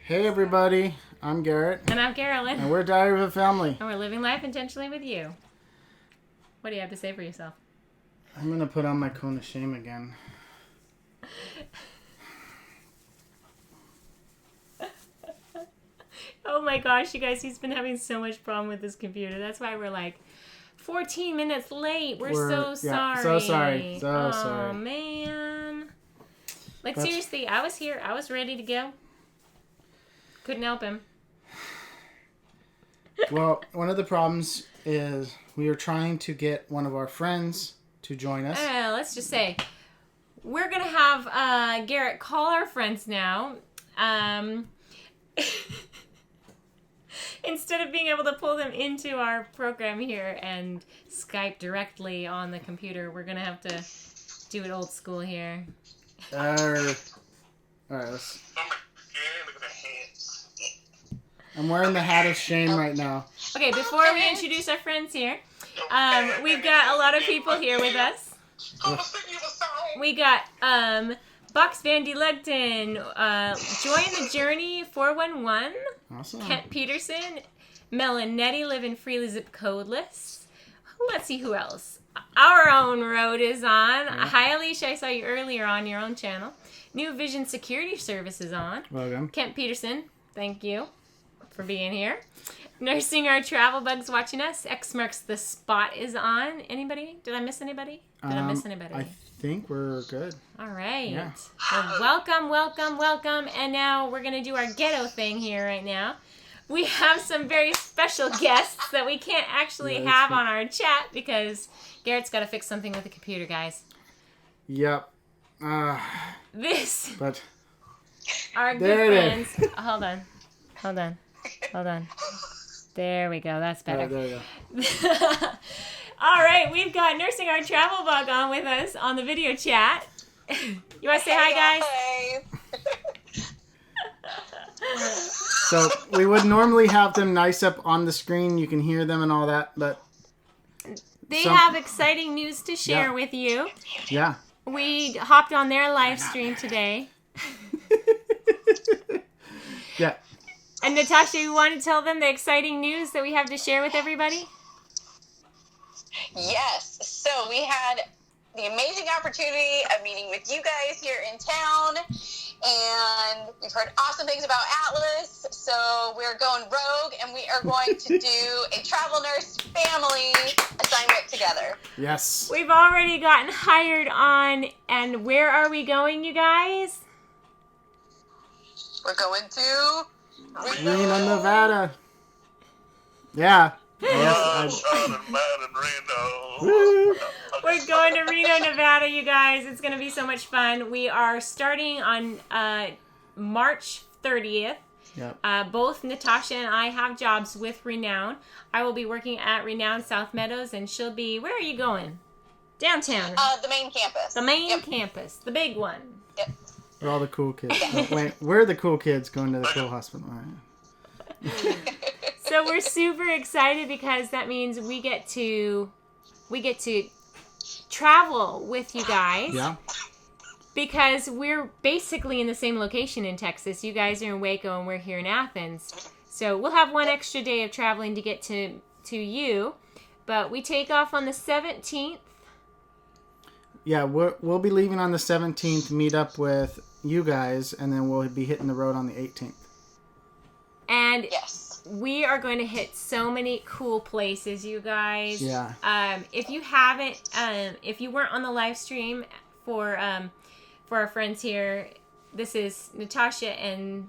Hey everybody, I'm Garrett. And I'm Carolyn. And we're Diary of a Family. And we're living life intentionally with you. What do you have to say for yourself? I'm going to put on my cone of shame again. Oh my gosh, you guys, he's been having so much problem with this computer. That's why we're like 14 minutes late. We're so sorry. So sorry. Oh, man. Like, seriously, I was here. I was ready to go. Couldn't help him. Well, one of the problems is we are trying to get one of our friends to join us. Let's just say we're going to have Garrett call our friends now. Instead of being able to pull them into our program here and Skype directly on the computer, we're going to have to do it old school here. All right, let's... I'm wearing the hat of shame right now. Okay, before we introduce our friends here, we've got a lot of people here with us. We got Box Van de Legden, Join the Journey 411, Awesome. Kent Peterson, Melnettelivingfreezipcodeless. Let's see who else. Our own Road is on. Yeah. Hi, Alicia. I saw you earlier on your own channel. New Vision Security Service is on. Welcome. Kent Peterson, thank you for being here. Nursing Our Travel Bugs watching us. X Marks the Spot is on. Anybody? Did I miss anybody? I think we're good. All right. Yeah. Well, welcome. And now we're going to do our ghetto thing here right now. We have some very special guests that we can't actually have on our chat because Garrett's got to fix something with the computer, guys. Yep. Our There good it friends. Hold on. There we go. That's better. There you go. All right, we've got Nursing Our Travel Bug on with us on the video chat. You want to say hi, guys? So we would normally have them nice up on the screen. You can hear them and all that, but they have exciting news to share with you. Yeah. We hopped on their live stream today. Yeah. And Natasha, you want to tell them the exciting news that we have to share with everybody? Yes. So we had the amazing opportunity of meeting with you guys here in town, and we've heard awesome things about Atlas. So we're going rogue, and we are going to do a travel nurse family assignment together. Yes. We've already gotten hired on, and where are we going, you guys? We're going to Reno, Nevada. Yeah. We're going to Reno, Nevada, you guys. It's going to be so much fun. We are starting on March 30th. Yep. Both Natasha and I have jobs with Renown. I will be working at Renown South Meadows, and she'll be... Where are you going? Downtown. the main campus. The main campus. The big one. Yep. We're all the cool kids. We're the cool kids going to the cool hospital. Right? So we're super excited because that means we get to travel with you guys. Yeah. Because we're basically in the same location in Texas. You guys are in Waco and we're here in Athens. So we'll have one extra day of traveling to get to you. But we take off on the 17th. Yeah, we'll be leaving on the 17th, meet up with you guys, and then we'll be hitting the road on the 18th. And yes, we are going to hit so many cool places, you guys. Yeah. If you haven't, if you weren't on the live stream for our friends here, this is Natasha and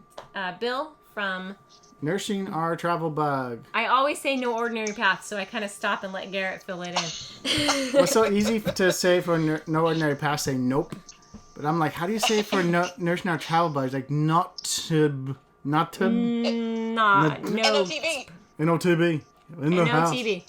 Bill from Nursing Our Travel Bug. I always say No Ordinary Path, so I kind of stop and let Garrett fill it in. It's so easy to say for No Ordinary Path, say nope. But I'm like, how do you say for Nursing Our Travel Bug? It's like NOTB. NOTB. NOTB. In the house. NOTB.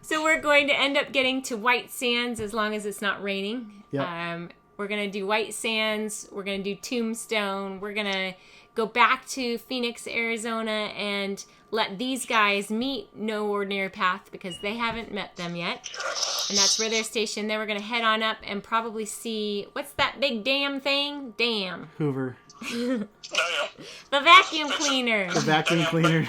So we're going to end up getting to White Sands as long as it's not raining. Yep. We're going to do White Sands. We're going to do Tombstone. We're going to go back to Phoenix, Arizona, and let these guys meet No Ordinary Path because they haven't met them yet. And that's where they're stationed. Then we're going to head on up and probably see, what's that big dam thing? Dam. Hoover. The vacuum cleaner. The vacuum cleaner.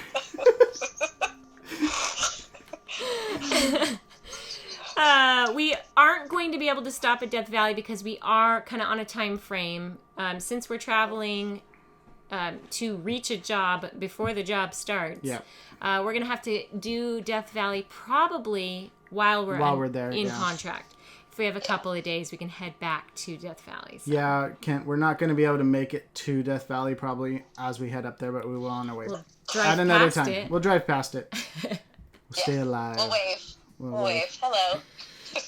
We aren't going to be able to stop at Death Valley because we are kind of on a time frame. Since we're traveling to reach a job before the job starts, we're going to have to do Death Valley probably while we're there in contract. If we have a couple of days, we can head back to Death Valley. So. Yeah, we're not going to be able to make it to Death Valley probably as we head up there, but we will on our way. We'll drive at another past time. it. We'll drive past it. We'll stay alive. We'll wave. We'll wave. Hello.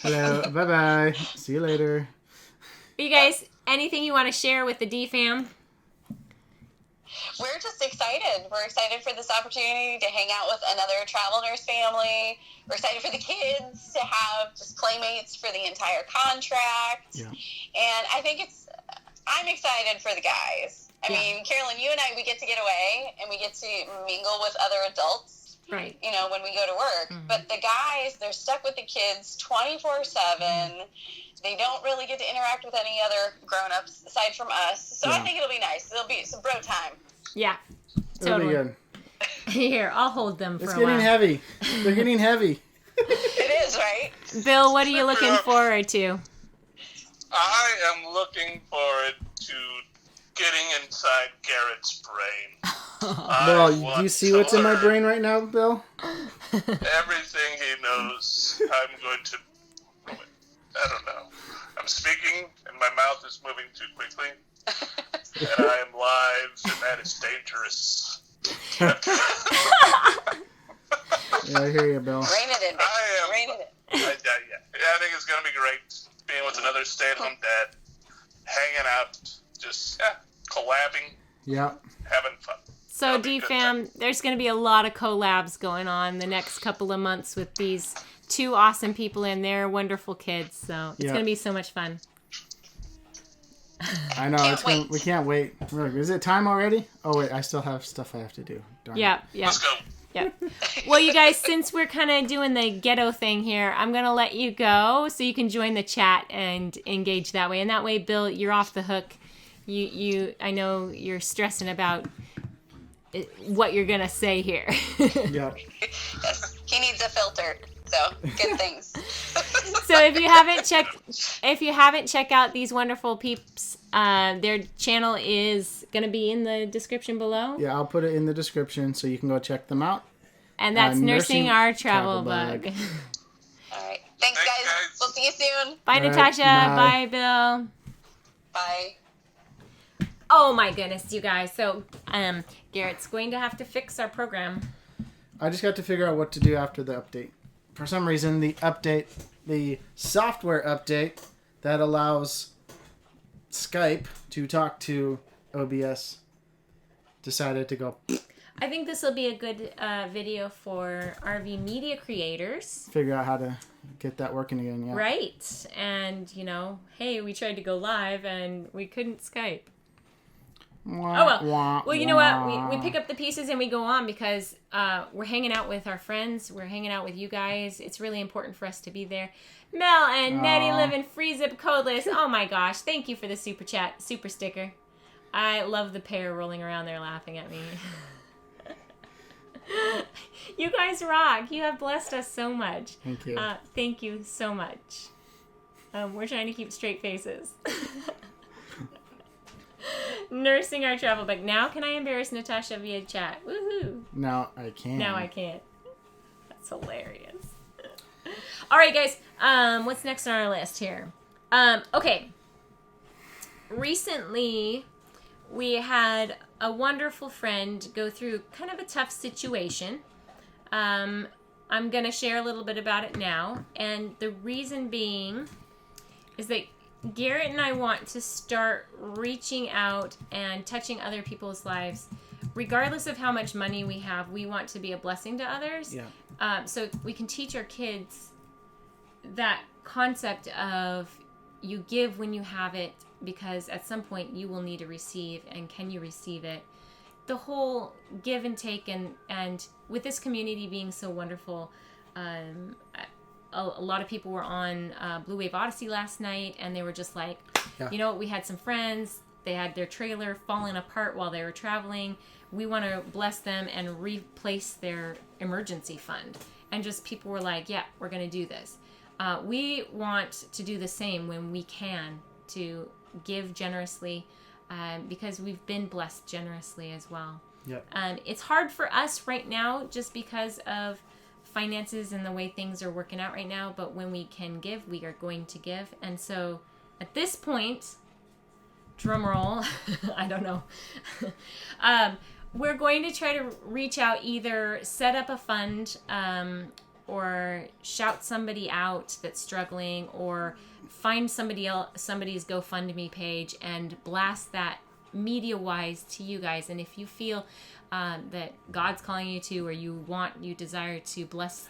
Hello. Bye-bye. See you later. You guys, anything you want to share with the D-Fam? We're just excited. We're excited for this opportunity to hang out with another travel nurse family. We're excited for the kids to have just playmates for the entire contract. Yeah. And I think I'm excited for the guys. I mean, Carolyn, you and I, we get to get away and we get to mingle with other adults. Right. You know, when we go to work. Mm-hmm. But the guys, they're stuck with the kids 24/7. They don't really get to interact with any other grown-ups aside from us. So I think it'll be nice. It'll be some bro time. Yeah. Totally. It'll be good. Here, I'll hold them for a while. It's getting heavy. They're getting heavy. It is, right? Bill, what are you looking forward to? I am looking forward to getting inside Garrett's brain. Bill, do you see what's in my brain right now, Bill? Everything he knows, I'm going to... I don't know. I'm speaking, and my mouth is moving too quickly. And I am live, and that is dangerous. Yeah, I hear you, Bill. Rein it in. Rein it in. I think it's going to be great being with another stay-at-home dad, hanging out, just collabing, having fun. So, D-Fam, there's going to be a lot of collabs going on the next couple of months with these two awesome people and their wonderful kids. So, it's going to be so much fun. I know. We can't wait. Is it time already? Oh, wait. I still have stuff I have to do. Darn it. Let's go. Yeah. Well, you guys, since we're kind of doing the ghetto thing here, I'm going to let you go so you can join the chat and engage that way. And that way, Bill, you're off the hook. I know you're stressing about what you're going to say here. Yeah. Yes, he needs a filter. So, good things. So if you haven't checked out these wonderful peeps, their channel is going to be in the description below. Yeah, I'll put it in the description so you can go check them out. And that's Nursing Our Travel Bug. All right. Thanks, guys. We'll see you soon. Bye, Natasha. Bye, Bill. Bye. Oh, my goodness, you guys. So, Garrett's going to have to fix our program. I just got to figure out what to do after the update. For some reason, the software update that allows Skype to talk to OBS decided to go. I think this will be a good video for RV media creators. Figure out how to get that working again, yeah. Right. And, hey, we tried to go live and we couldn't Skype. Well, you know what? We pick up the pieces and we go on because we're hanging out with our friends. We're hanging out with you guys. It's really important for us to be there. Mel and Melnettelivingfreezipcodeless. Oh my gosh. Thank you for the super chat, super sticker. I love the pair rolling around there laughing at me. You guys rock. You have blessed us so much. Thank you. Thank you so much. We're trying to keep straight faces. Nursing Our Travel Bug. Now can I embarrass Natasha via chat? Woohoo. Now I can. Now I can't. That's hilarious. All right, guys. What's next on our list here? Okay. Recently, we had a wonderful friend go through kind of a tough situation. I'm going to share a little bit about it now. And the reason being is that Garrett and I want to start reaching out and touching other people's lives. Regardless of how much money we have, we want to be a blessing to others. Yeah. So we can teach our kids that concept of you give when you have it because at some point you will need to receive, and can you receive it? The whole give and take, and with this community being so wonderful, a lot of people were on Blue Wave Odyssey last night, and they were just like, you know what, we had some friends, they had their trailer falling apart while they were traveling. We want to bless them and replace their emergency fund. And just people were like, yeah, we're going to do this. We want to do the same when we can, to give generously, because we've been blessed generously as well. Yep. It's hard for us right now just because of finances and the way things are working out right now, but when we can give, we are going to give. And so at this point, drum roll, I don't know, we're going to try to reach out, either set up a fund, or shout somebody out that's struggling, or find somebody's GoFundMe page and blast that media-wise to you guys. And if you feel that God's calling you to, or you desire to bless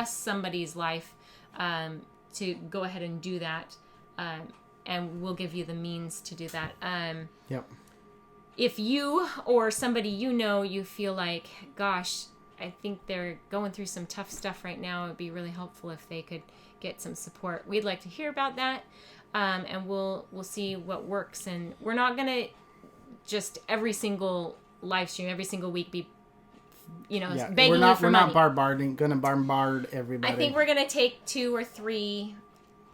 somebody's life, to go ahead and do that, and we'll give you the means to do that. Yep. If you or somebody you feel like, gosh, I think they're going through some tough stuff right now, it would be really helpful if they could get some support. We'd like to hear about that, and we'll see what works. And we're not gonna just every single live stream, every single week be, begging you for money. We're not gonna bombard everybody. I think we're gonna take 2 or 3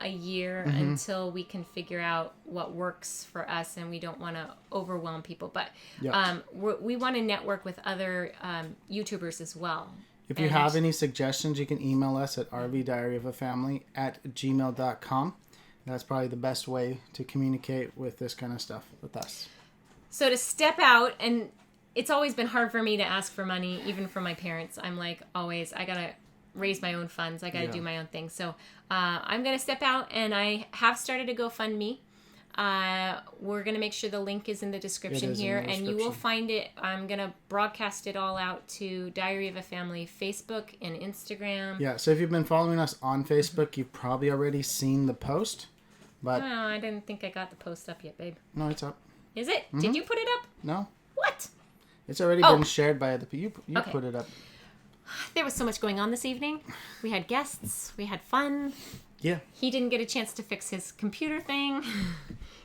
a year until we can figure out what works for us, and we don't want to overwhelm people. But we want to network with other YouTubers as well. If you have any suggestions, you can email us at rvdiaryofafamily@gmail.com. That's probably the best way to communicate with this kind of stuff with us. So to step out, and it's always been hard for me to ask for money, even from my parents. I'm like, always, I gotta raise my own funds. I got to do my own thing. So I'm going to step out, and I have started a GoFundMe. We're going to make sure the link is in the description here, and you will find it. I'm going to broadcast it all out to Diary of a Family Facebook and Instagram. Yeah, so if you've been following us on Facebook, you've probably already seen the post. But no, I didn't think I got the post up yet, babe. No, it's up. Is it? Did you put it up? No. What? It's already been shared by other people. You put it up. There was so much going on this evening. We had guests. We had fun. Yeah. He didn't get a chance to fix his computer thing.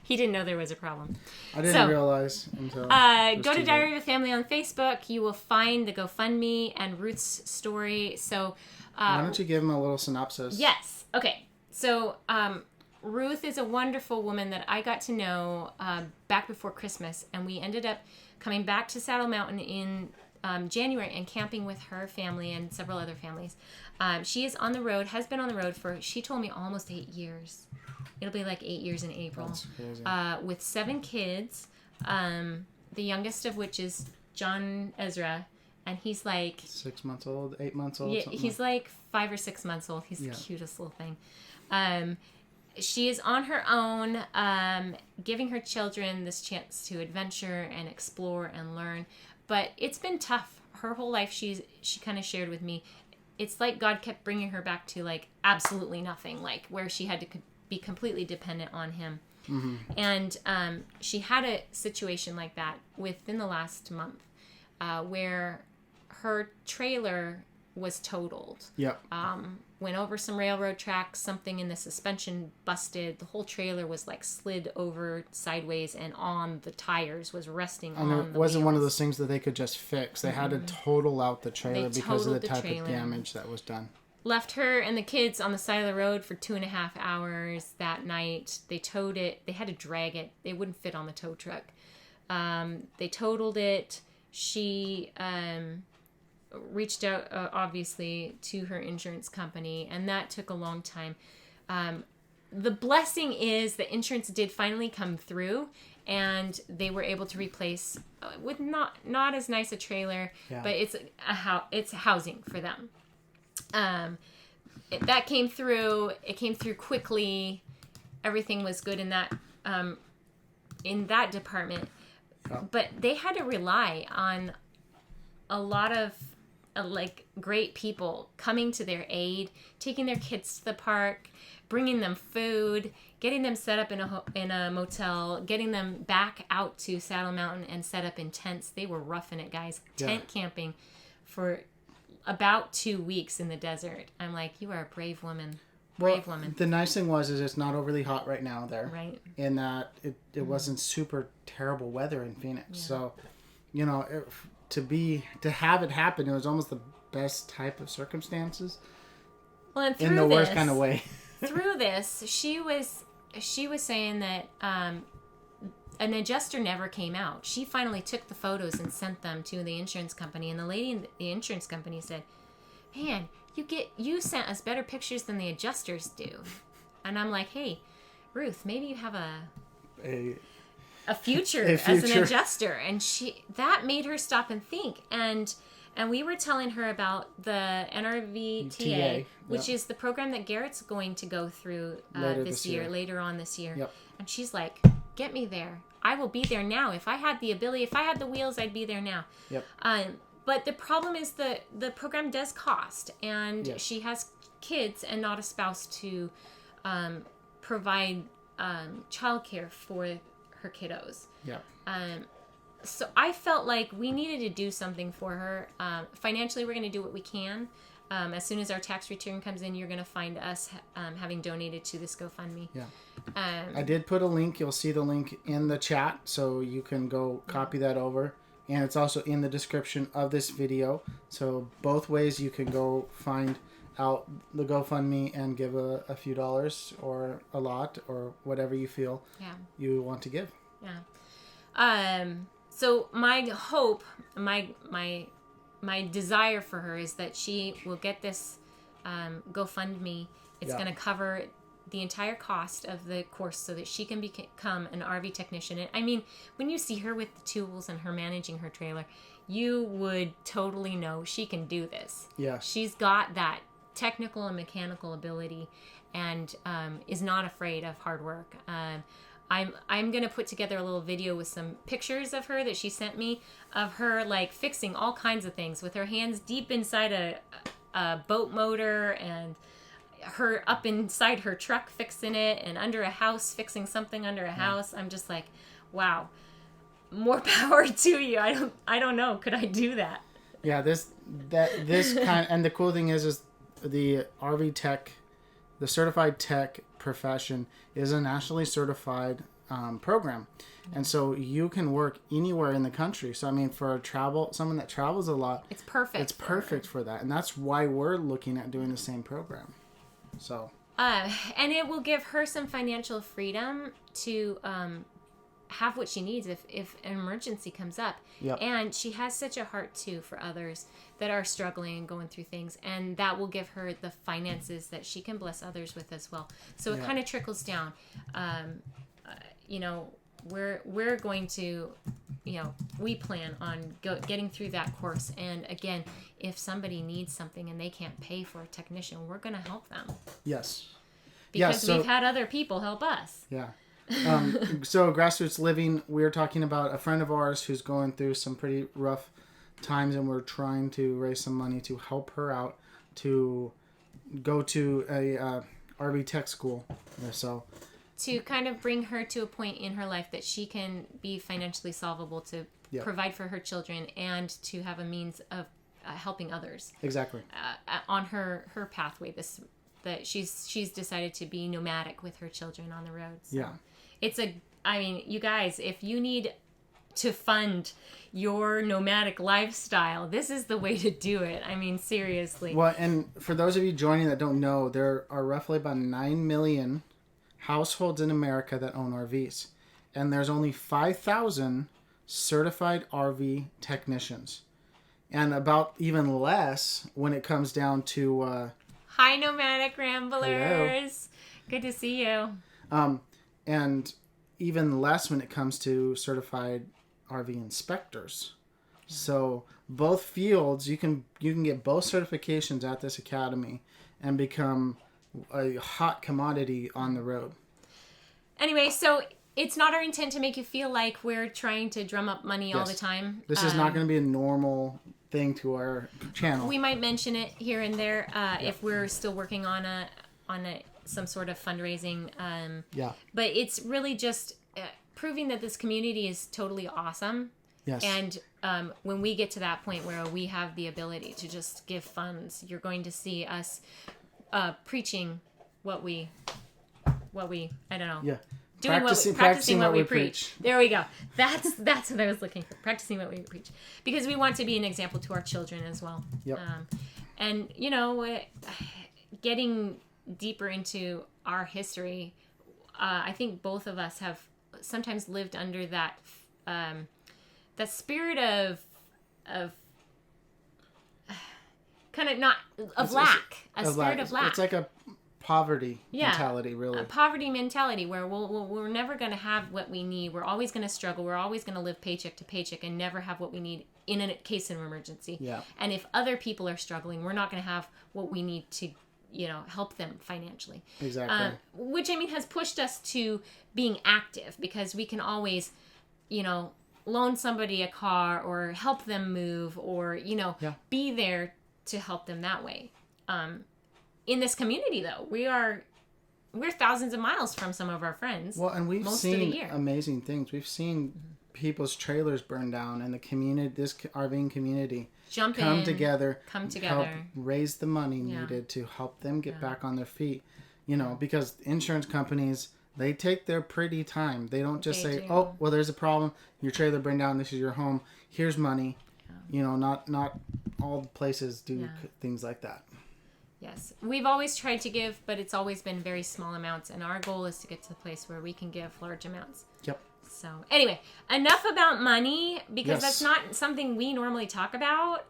He didn't know there was a problem. I didn't realize until... go to Diary of a Family on Facebook. You will find the GoFundMe and Ruth's story. So... why don't you give him a little synopsis? Yes. Okay. So, Ruth is a wonderful woman that I got to know back before Christmas. And we ended up coming back to Saddle Mountain in... January, and camping with her family and several other families. She is on the road, has been on the road for, she told me, almost 8 years. It'll be like 8 years in April. That's crazy. With 7 kids, the youngest of which is John Ezra, and he's like... 6 months old, 8 months old? Yeah, he's like 5 or 6 months old. He's the cutest little thing. She is on her own, giving her children this chance to adventure and explore and learn. But it's been tough. Her whole life, she kind of shared with me, it's like God kept bringing her back to like absolutely nothing, like where she had to be completely dependent on him. Mm-hmm. And she had a situation like that within the last month where her trailer was totaled. Yep. Went over some railroad tracks, something in the suspension busted. The whole trailer was like slid over sideways, and on the tires was resting on the wheels. And it wasn't one of those things that they could just fix. They had to total out the trailer because of the type of damage that was done. Left her and the kids on the side of the road for 2.5 hours that night. They towed it. They had to drag it. They wouldn't fit on the tow truck. They totaled it. She... reached out obviously to her insurance company, and that took a long time. The blessing is the insurance did finally come through, and they were able to replace with not as nice a trailer, but it's housing for them. That came through. It came through quickly. Everything was good in that department, but they had to rely on a lot of like great people coming to their aid, taking their kids to the park, bringing them food, getting them set up in a motel, getting them back out to Saddle Mountain and set up in tents. They were roughing it, guys. Tent camping for about 2 weeks in the desert. I'm like, you are a brave woman. Brave woman. The nice thing is it's not overly hot right now there. Right. In that it wasn't super terrible weather in Phoenix. Yeah. So, you know, to have it happen, it was almost the best type of circumstances. Well, and through in the worst kind of way. Through this, she was saying that an adjuster never came out. She finally took the photos and sent them to the insurance company, and the lady in the insurance company said, "Man, you sent us better pictures than the adjusters do." And I'm like, "Hey, Ruth, maybe you have a future as an adjuster." And that made her stop and think. And we were telling her about the NRVTA, which is the program that Garrett's going to go through later on this year. Yep. And she's like, "Get me there. I will be there now. If I had the ability, if I had the wheels, I'd be there now." Yep. But the problem is the program does cost, and she has kids and not a spouse to provide childcare for her kiddos. Yeah. So I felt like we needed to do something for her. Financially, we're going to do what we can. As soon as our tax return comes in, you're going to find us having donated to this GoFundMe. Yeah. I did put a link. You'll see the link in the chat, so you can go copy that over. And it's also in the description of this video. So both ways you can go find out the GoFundMe and give a few dollars or a lot or whatever you feel you want to give. Yeah. So my hope, my desire for her is that she will get this GoFundMe. It's going to cover the entire cost of the course so that she can become an RV technician. And I mean, when you see her with the tools and her managing her trailer, you would totally know she can do this. Yeah. She's got that technical and mechanical ability and is not afraid of hard work. I'm going to put together a little video with some pictures of her that she sent me of her like fixing all kinds of things with her hands deep inside a boat motor and her up inside her truck fixing it and under a house fixing something under a house. I'm just like, wow, more power to you. I don't know. Could I do that? Yeah, this kind and the cool thing is the RV tech, the certified tech profession is a nationally certified program, and so you can work anywhere in the country. So I mean, for someone that travels a lot, it's perfect. It's perfect for that, and that's why we're looking at doing the same program. So and it will give her some financial freedom to have what she needs if an emergency comes up. Yep. And she has such a heart too for others that are struggling and going through things, and that will give her the finances that she can bless others with as well. So it kind of trickles down. You know, we're going to, you know, we plan on getting through that course. And again, if somebody needs something and they can't pay for a technician, we're going to help them. Yes. Because we've had other people help us. Yeah. So Grassroots Living, we're talking about a friend of ours who's going through some pretty rough times, and we're trying to raise some money to help her out to go to a RV tech school. So to kind of bring her to a point in her life that she can be financially solvable to provide for her children and to have a means of helping others. Exactly. On her pathway, that she's decided to be nomadic with her children on the road. So I mean, you guys, if you need to fund your nomadic lifestyle, this is the way to do it. I mean, seriously. Well, and for those of you joining that don't know, there are roughly about 9 million households in America that own RVs. And there's only 5,000 certified RV technicians. And about even less when it comes down to... Hi, Nomadic Ramblers. Hello. Good to see you. And even less when it comes to certified RV inspectors. So both fields, you can get both certifications at this academy and become a hot commodity on the road. Anyway, so it's not our intent to make you feel like we're trying to drum up money all the time. This is not going to be a normal thing to our channel. We might mention it here and there if we're still working on some sort of fundraising. But it's really just proving that this community is totally awesome. Yes. And when we get to that point where we have the ability to just give funds, you're going to see us preaching what we I don't know. Yeah. Practicing what we preach. There we go. That's what I was looking for. Practicing what we preach. Because we want to be an example to our children as well. Yep. And, getting deeper into our history, I think both of us have sometimes lived under that spirit of kind of not of lack. A spirit of lack. It's like a poverty mentality, really. A poverty mentality where we're never going to have what we need. We're always going to struggle. We're always going to live paycheck to paycheck and never have what we need in a case of emergency. Yeah. And if other people are struggling, we're not going to have what we need to, help them financially. Exactly. Which, has pushed us to being active because we can always, loan somebody a car or help them move or, be there to help them that way. In this community, though, we're thousands of miles from some of our friends. Well, and we've seen amazing things. We've seen people's trailers burn down, and the community, this RVing community, come together, help raise the money needed to help them get back on their feet. Because insurance companies, they take their pretty time. They don't just say, "Oh, well, there's a problem. Your trailer burned down. This is your home. Here's money." Not all places do things like that. Yes. We've always tried to give, but it's always been very small amounts. And our goal is to get to the place where we can give large amounts. Yep. So anyway, enough about money because that's not something we normally talk about.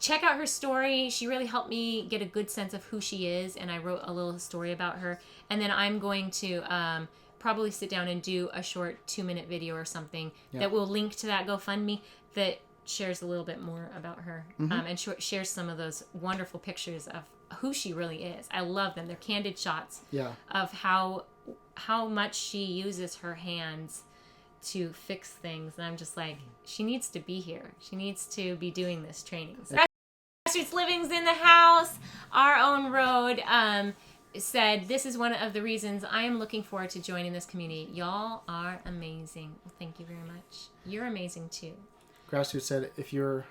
Check out her story. She really helped me get a good sense of who she is. And I wrote a little story about her. And then I'm going to probably sit down and do a short 2-minute video or something that will link to that GoFundMe that shares a little bit more about her and shares some of those wonderful pictures of who she really is. I love them. They're candid shots of how much she uses her hands to fix things. And I'm just like, she needs to be here. She needs to be doing this training. Grassroots Living's in the house. Our own road said, this is one of the reasons I am looking forward to joining this community. Y'all are amazing. Well, thank you very much. You're amazing too. Grassroots said, if you're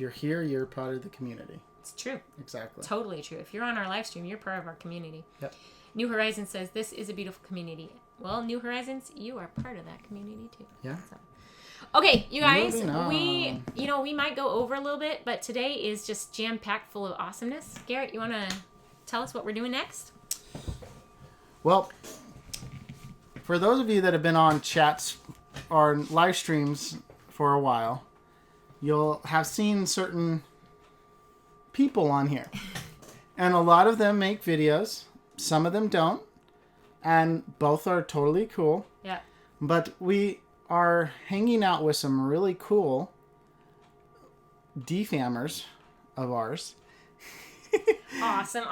here, you're part of the community. It's true. Exactly. Totally true. If you're on our live stream, you're part of our community. Yep. New Horizons says, this is a beautiful community. Well, New Horizons, you are part of that community too. Yeah. So. Okay, you guys, we might go over a little bit, but today is just jam-packed full of awesomeness. Garrett, you want to tell us what we're doing next? Well, for those of you that have been on chats or live streams for a while, you'll have seen certain people on here. And a lot of them make videos. Some of them don't. And both are totally cool. Yeah. But we are hanging out with some really cool defammers of ours. Awesome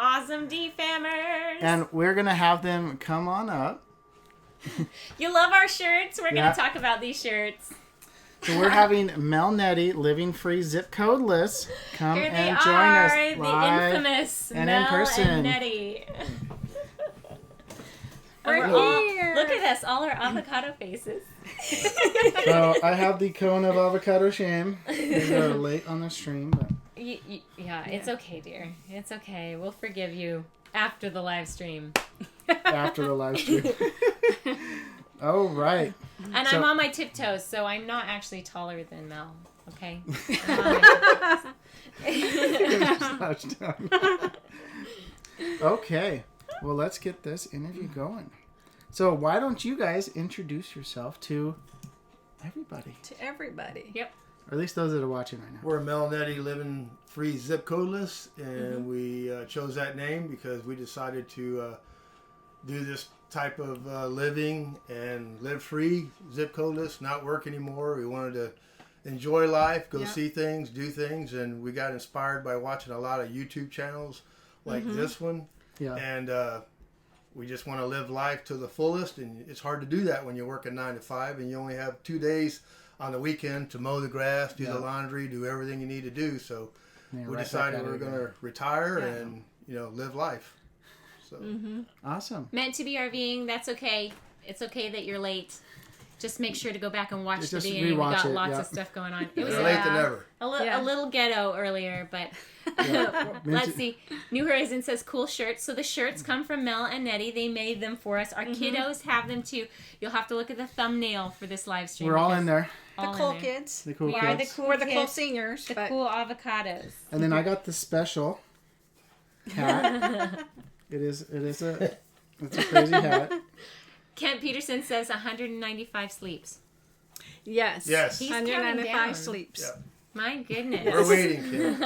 defammers. And we're going to have them come on up. You love our shirts. We're going to talk about these shirts. So we're having Melnettelivingfreezipcodeless come and join us live the infamous and Mel in person. And Nettie. We're here. Look at us, all our avocado faces. So I have the cone of avocado shame. We are late on the stream, but it's okay, dear. It's okay. We'll forgive you after the live stream. After the live stream. Oh, right. And I'm on my tiptoes, so I'm not actually taller than Mel. Okay. Okay. Well, let's get this interview going. So why don't you guys introduce yourself to everybody? To everybody. Yep. Or at least those that are watching right now. We're Melnettelivingfreezipcodeless, and we chose that name because we decided to do this type of living and live free, zip codeless, not work anymore. We wanted to enjoy life, go see things, do things, and we got inspired by watching a lot of YouTube channels like this one. Yeah. And we just want to live life to the fullest, and it's hard to do that when you're working 9 to 5 and you only have 2 days on the weekend to mow the grass, do the laundry, do everything you need to do. So we decided we were going to retire and live life. So Awesome. Meant to be RVing. That's okay. It's okay that you're late. Just make sure to go back and watch the video. We got lots of stuff going on. It was late than ever. A little ghetto earlier, but let's see. New Horizon says cool shirts. So the shirts come from Mel and Nettie. They made them for us. Our kiddos have them too. You'll have to look at the thumbnail for this live stream. We're all in there. The cool kids. The cool we kids. are the cool We're kids. the cool seniors. The cool avocados. And then I got the special hat. It's a crazy hat. Kent Peterson says 195 sleeps. Yes. He's 195 down. sleeps. Yeah. My goodness. We're waiting, kid.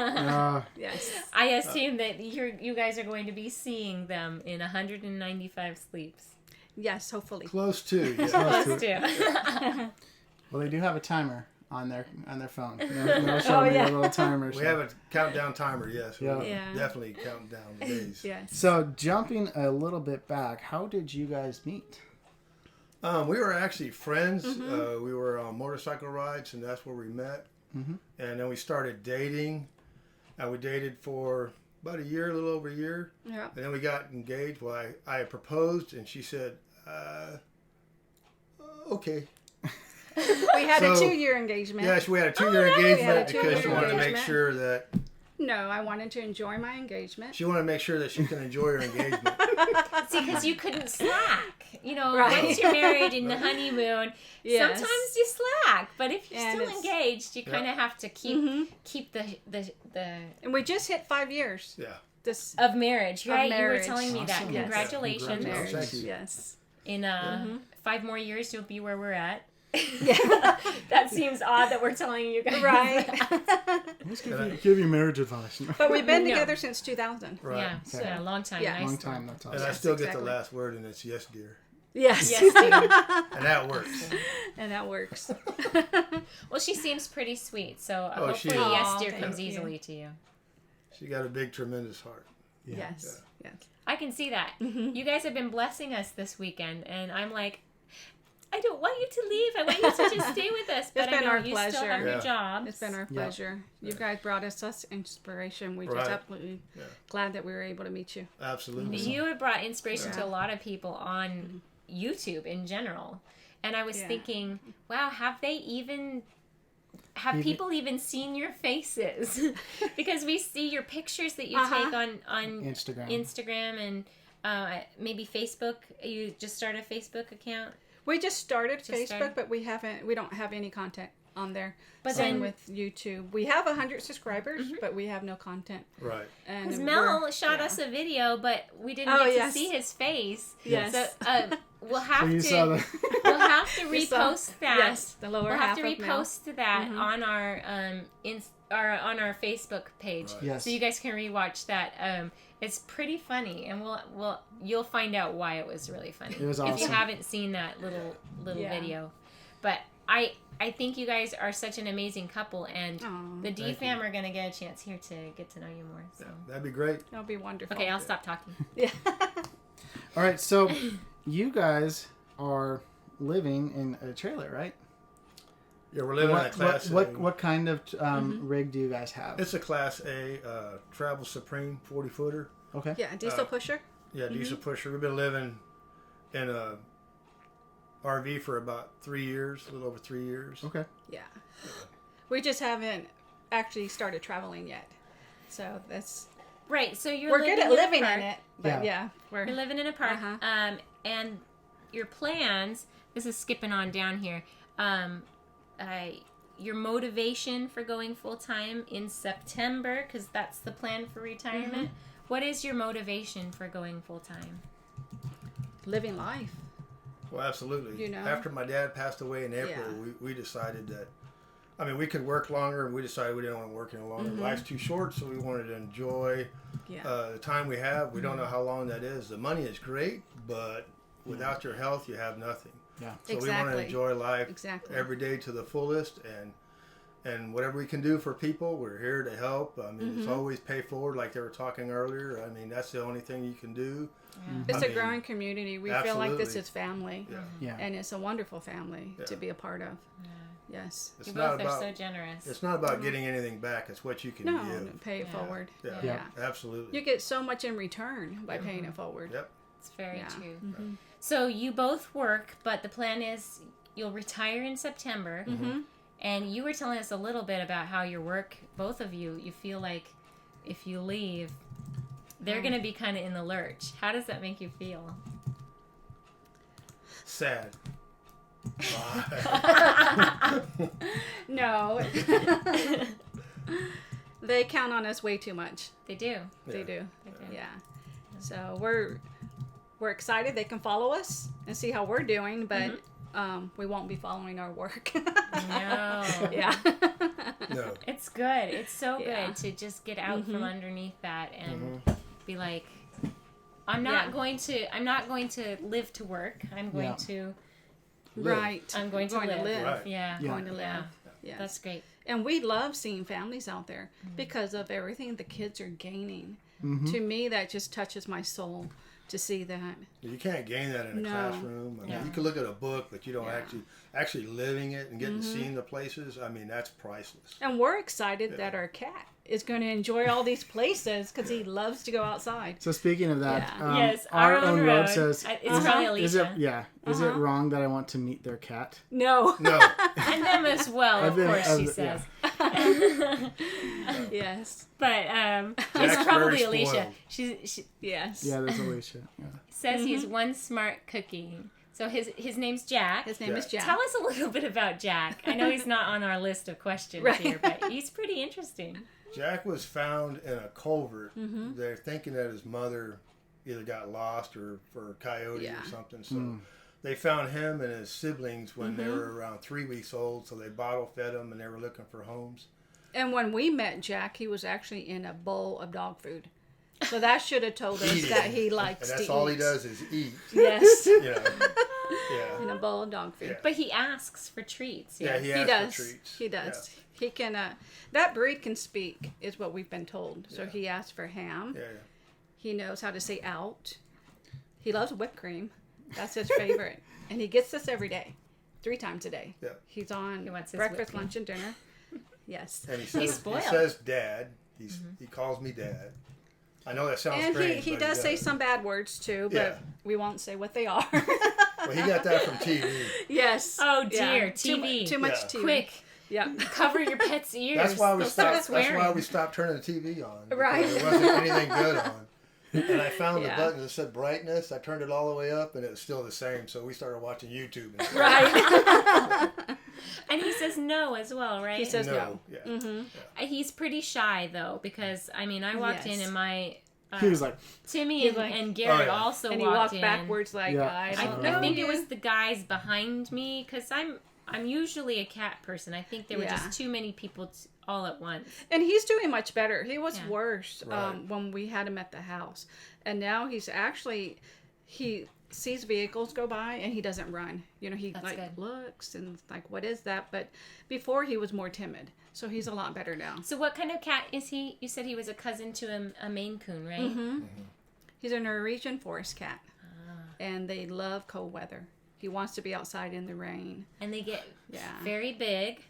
Yes. I assume that you guys are going to be seeing them in 195 sleeps. Yes, hopefully. Close to. Yeah. Close to. Well, they do have a timer on their phone. They'll show me a little timer. We have a countdown timer, yes. Yeah. We're definitely counting down the days. Yes. So jumping a little bit back, how did you guys meet? We were actually friends. We were on motorcycle rides, and that's where we met. And then we started dating, and we dated for about a year, a little over a year. Yeah. And then we got engaged. Well, I proposed, and she said, okay. We had a 2-year engagement. Yes, we had a 2-year engagement We had a because she 2-year wanted to make engagement. sure that No, I wanted to enjoy my engagement. she can enjoy her engagement. See, because you couldn't slack. Right. Once you're married in the honeymoon, Yes. sometimes you slack. But if you're And still it's- engaged, you kind of have to keep the And we just hit 5 years. Yeah. This of marriage, right? marriage. You were telling me that. Awesome. Yes. Congratulations. Congratulations. Thank you. Yes. In 5 more years, you'll be where we're at. Yeah. That seems odd that we're telling you guys. Right. Let's give you marriage advice. But we've been No. together since 2000. Right. Yeah, so a long time. Yeah. Nice. Long time, that's And awesome. I still get exactly. the last word, and it's yes, dear. Yes. Yes, dear. And that works. And that works. Well, she seems pretty sweet, so Oh, she hopefully is. yes, Aw, dear thank comes you. easily to you. She got a big, tremendous heart. Yes. Yes. I can see that. You guys have been blessing us this weekend, and I'm like, I don't want you to leave. I want you to just stay with us. But It's been I know our you still pleasure. have your Yeah. jobs. It's been our pleasure. You guys brought us inspiration. We're Right. just absolutely glad that we were able to meet you. Absolutely. You have brought inspiration to Yeah. a lot of people on YouTube in general. And I was Yeah. thinking, wow, have people even seen your faces? Because we see your pictures that you take on Instagram and maybe Facebook. You just started a Facebook account. We just started Just Facebook, started? but we don't have any content on there. But Same then- with YouTube. We have 100 subscribers, but we have no content. Right. And Because we're- Mel shot yeah. us a video, but we didn't Oh, get yes. to see his face. Yes. So we'll have So you to saw the we'll have to We saw- repost that. Yes, the lower We'll half have to of Mel. repost that on our on our Facebook page, Right. Yes. so you guys can rewatch that. It's pretty funny, and you'll find out why it was really funny. It was if you awesome. haven't seen that little Yeah. video. But I think you guys are such an amazing couple, and Aw, the D Thank fam you. are gonna get a chance here to get to know you more. So That'd be great. that'll be wonderful. okay, I'll stop talking. Yeah. All right, so you guys are living in a trailer, right? Yeah, we're living in a Class A. What kind of rig do you guys have? It's a Class A Travel Supreme 40-footer. Okay. Yeah, diesel pusher. Yeah, diesel pusher. We've been living in a RV for about 3 years, a little over 3 years. Okay. Yeah. We just haven't actually started traveling yet. So that's Right, so you're we're living good at in a living park. in it. But yeah, You're we're living in a park, Uh-huh. and your plans. This is skipping on down here. Your motivation for going full time in September, because that's the plan for retirement. What is your motivation for going full time? living life. Well, absolutely. You know? After my dad passed away in April, we decided that, I mean, we could work longer, and we decided we didn't want to work any longer. Life's too short, so we wanted to enjoy Yeah. the time we have. We don't know how long that is. The money is great, but without your health, you have nothing. Yeah. So we want to Exactly. enjoy life Exactly. every day to the fullest, and And whatever we can do for people, we're here to help. I mean, it's always pay forward, like they were talking earlier. I mean, that's the only thing you can do. It's a growing community. We feel like this absolutely. is family. Yeah. And it's a wonderful family to be a part of. Yes. It's You not both about, are so generous. It's not about getting anything back. It's what you can No, give. pay it forward. Yeah, absolutely. You get so much in return by paying it forward. Yep. It's very Yeah. true. So you both work, but the plan is you'll retire in September. And you were telling us a little bit about how your work, both of you, you feel like if you leave, they're going to be kind of in the lurch. How does that make you feel? Sad. No. They count on us way too much. They do. They do. Yeah. So we're excited they can follow us and see how we're doing, but we won't be following our work. No. Yeah. No. It's good. It's so Yeah. good to just get out from underneath that and be like, I'm not going to live to work. I'm going to Right. I'm going to live. Right. Yeah. Going to live. Yeah. Yes. That's great. And we love seeing families out there because of everything the kids are gaining. To me, that just touches my soul to see that. You can't gain that in a classroom. I mean, you can look at a book, but you don't actually living it and getting to seeing the places. I mean, that's priceless. And we're excited that our cat is going to enjoy all these places because he loves to go outside. So speaking of that, yes, our own road says, it's probably Alicia. Is it wrong that I want to meet their cat? No. No. And them as well, of course, she says. Yes. But Jack's it's probably very Alicia. spoiled. She Yes. Yeah, there's Alicia. Yeah. says he's one smart cookie. So his name's Jack. His name is Jack. Tell us a little bit about Jack. I know he's not on our list of questions here, but he's pretty interesting. Jack was found in a culvert. They're thinking that his mother either got lost or for a coyote or something. So they found him and his siblings when they were around 3 weeks old. So they bottle fed them and they were looking for homes. And when we met Jack, he was actually in a bowl of dog food. So that should have told us that he likes to eat. And that's all he does is eat. Yes. You know? Yeah. In a bowl of dog food. Yeah. But he asks for treats. Yeah, Yes. he He asks does. for treats. He does. He can. That breed can speak, is what we've been told. So he asks for ham. Yeah. He knows how to say out. He loves whipped cream. That's his favorite. And he gets this every day, 3 times a day. Yeah. He's on He wants his breakfast, whipped cream. lunch, and dinner. Yes. And he spoiled. says dad. He calls me dad. I know that sounds And strange. he but does say some bad words too, but Yeah. we won't say what they are. Well, he got that from TV. Yes. Oh dear, Yeah. TV. Too much Yeah. TV. Quick, Yeah. cover your pet's ears. That's why we They'll start stopped. That's swearing. why we stopped turning the TV on. because Right. There wasn't anything good on. And I found Yeah. the button that said brightness. I turned it all the way up, and it was still the same. So we started watching YouTube. Instead. Right. And he says no as well, right? He says no. Yeah. He's pretty shy though, because I mean, I walked in Yes. and my He was like, Timmy and, like- and Garrett Oh, yeah. also And he walked walked in. backwards like, Yeah. I I, don't I know think you. it was the guys behind me because I'm usually a cat person. I think there were Yeah. just too many people all at once. And he's doing much better. He was Yeah. worse Right. when we had him at the house. And now he sees vehicles go by and he doesn't run. You know, he That's like good. looks and like, what is that? But before he was more timid. So he's a lot better now. So what kind of cat is he? You said he was a cousin to a Maine Coon, right? Mm-hmm. He's a Norwegian forest cat. And they love cold weather. He wants to be outside in the rain. And they get Yeah. very big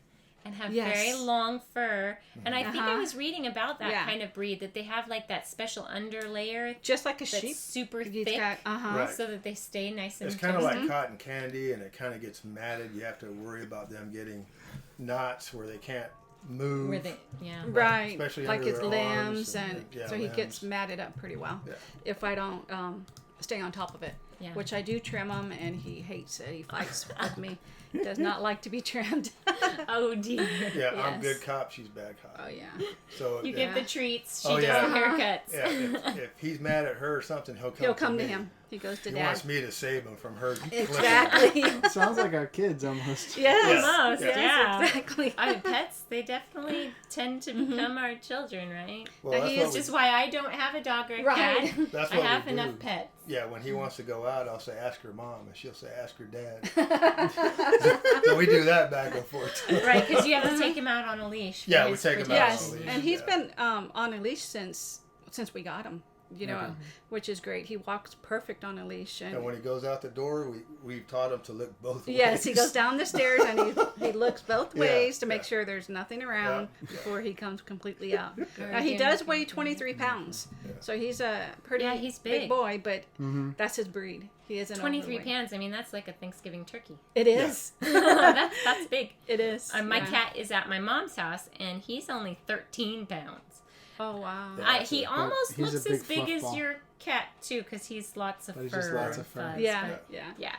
and have Yes. very long fur. And I think I Uh-huh. was reading about that Yeah. kind of breed, that they have like that special underlayer Just like a that's sheep. super He's thick, got, Right. so that they stay nice and It's kind of toasty. like cotton candy, and it kind of gets matted. You have to worry about them getting knots where they can't move. Where they, yeah. Right, Especially like under his their limbs, arms and yeah, so he limbs. gets matted up pretty well. Yeah. If I don't stay on top of it, Yeah. which I do trim him, and he hates it. He fights with me. He does not like to be trimmed. Oh dear. Yeah, I'm Yes. good cop. She's bad cop. Oh yeah, So You if, give the treats, she Oh, does yeah. the haircuts. yeah, if he's mad at her or something, he'll come to me. him. He goes to He dad. wants me to save him from her. Exactly. sounds like our kids almost. Yes. Almost, Yeah. yeah. Exactly. I mean, pets, they definitely tend to become our children, right? Well, Now, that's he what is we- Just why I don't have a dog or a Right. cat. That's I what have we enough do. pets. Yeah, when he wants to go out, I'll say, ask her mom. And she'll say, ask her dad. So we do that back and forth. Right, because you have to take him out on a leash. Yeah, for we his take him out protection. on a Yes, leash. and he's Yeah. been on a leash since we got him. You know, which is great. He walks perfect on a leash. And when he goes out the door, we taught him to look both ways. Yes, he goes down the stairs and he looks both Yeah, ways to make yeah. sure there's nothing around before he comes completely out. Or Now, he do does nothing. weigh 23 pounds, so he's a pretty Yeah, he's big. boy, but that's his breed. He isn't 23 overweight. pounds. I mean, that's like a Thanksgiving turkey. It is. That's big. It is. My yeah. cat is at my mom's house, and he's only 13 pounds. Oh, wow. Yeah. He almost he's a looks big as big fluff as ball. your cat too, because he's lots of But he's fur. just lots of fur. fuzz, Yeah, but yeah. yeah,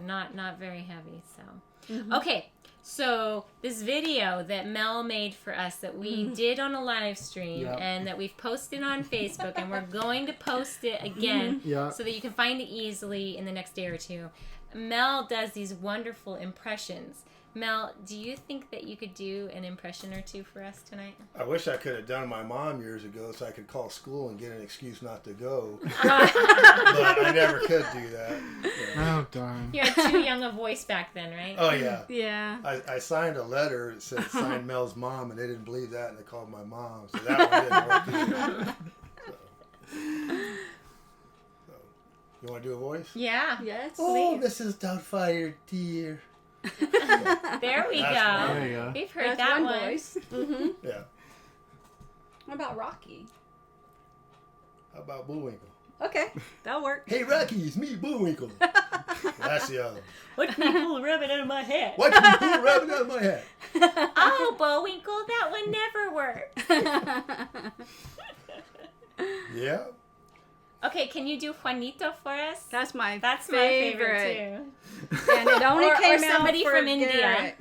not very heavy. So okay, so this video that Mel made for us that we did on a live stream Yep. and that we've posted on Facebook, and we're going to post it again Yeah. so that you can find it easily in the next day or two. Mel does these wonderful impressions. Mel, do you think that you could do an impression or two for us tonight? I wish I could have done my mom years ago so I could call school and get an excuse not to go. But I never could do that. Yeah. Oh, darn. You had too young a voice back then, right? Oh, yeah. Yeah. I signed a letter that said signed Mel's mom, and they didn't believe that, and they called my mom. So that one didn't work either. So, you want to do a voice? Yeah. Yes. Oh, Mrs. Doubtfire, dear. There we That's go. There you go. We've heard That's that one one. voice. Mm-hmm. Yeah. What about Rocky? How about Bullwinkle? Okay, that'll work. Hey, Rocky, it's me, Bullwinkle. That's the other one. What can you pull a rabbit out of my head? What can you pull a rabbit out of my head? Oh, Bullwinkle, that one never worked. Yeah. Okay, can you do Juanito for us? That's my That's my favorite too. And it only Or came somebody out for from India. Garrett.